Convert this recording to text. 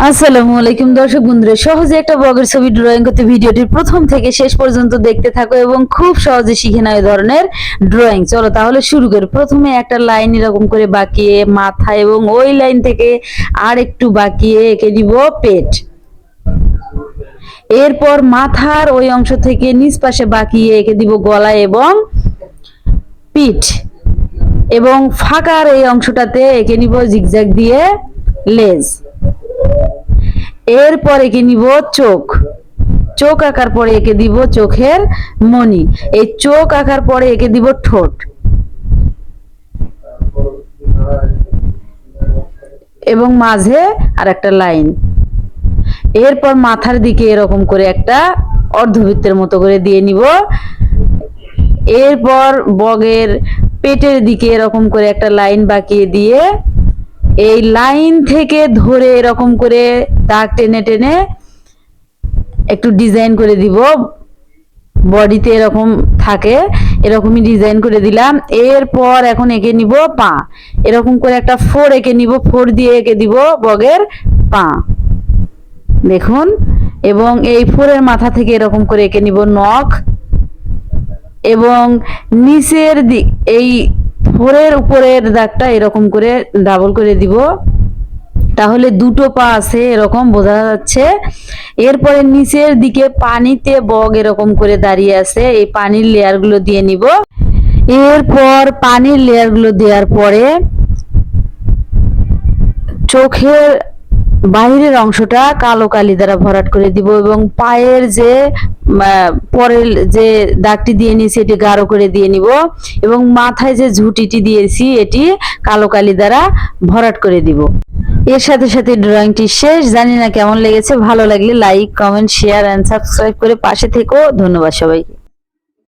আসসালামু আলাইকুম দর্শক বন্ধুরা, সহজে একটা বগের ছবি ড্রয়িং করতে ভিডিওটির প্রথম থেকে শেষ পর্যন্ত দেখতে থাকো এবং খুব সহজে শিখে নাও এই ধরনের ড্রয়িং। চলো তাহলে শুরু করি। প্রথমে একটা লাইন এরকম করে বাঁকিয়ে মাথা এবং ওই লাইন থেকে আর একটু বাঁকিয়ে এঁকে দিব পেট। এরপর মাথার ওই অংশ থেকে নিচ পাশে বাঁকিয়ে এঁকে দিব গলা এবং পিঠ, এবং ফাঁকার এই অংশটাতে এঁকে নিব জিগজ্যাগ দিয়ে লেজ। এরপর এঁকে নিব চোখ। চোখ আঁকার পরে এঁকে দিব চোখের মনি। এই চোখ আঁকার পরে এঁকে দিব ঠোঁট এবং মাঝে আর একটা লাইন। এরপর মাথার দিকে এরকম করে একটা অর্ধবৃত্তের মতো করে দিয়ে নিব। এরপর বগের পেটের দিকে এরকম করে একটা লাইন বাঁকিয়ে দিয়ে এই লাইন থেকে ধরে এরকম করে দাগ টেনে টেনে একটু ডিজাইন করে দিব। বডিতে এরকম থাকে, এরকমই ডিজাইন করে দিলাম। এরপর এখন এঁকে নিব পা। এরকম করে একটা ফোর এঁকে নিব, ফোর দিয়ে এঁকে দিব বগের পা, দেখুন। এবং এই ফোরের মাথা থেকে এরকম করে এঁকে নিব নখ, এবং নিচের দিক এই ফোরের উপরের দাগটা এরকম করে ডাবল করে দিব, তাহলে দুটো পা আছে এরকম বোঝা যাচ্ছে। এরপরে নিচের দিকে পানিতে বগ এরকম করে দাঁড়িয়ে আছে, এই পানির লেয়ার গুলো দিয়ে নিব। এরপর পানির লেয়ার গুলো দেওয়ার পরে চোখের বাইরের অংশটা কালো কালি দ্বারা ভরাট করে দিব, এবং পায়ের যে পরের যে দাগটি দিয়ে নিয়েছি এটি গাঢ় করে দিয়ে নিব, এবং মাথায় যে ঝুঁটিটি দিয়েছি এটি কালো কালি দ্বারা ভরাট করে দিব। এর সাথে সাথে ড্রয়িংটি শেষ। জানি না কেমন লেগেছে, ভালো লাগলে like, comment, share and subscribe করে পাশে থেকো। ধন্যবাদ সবাইকে।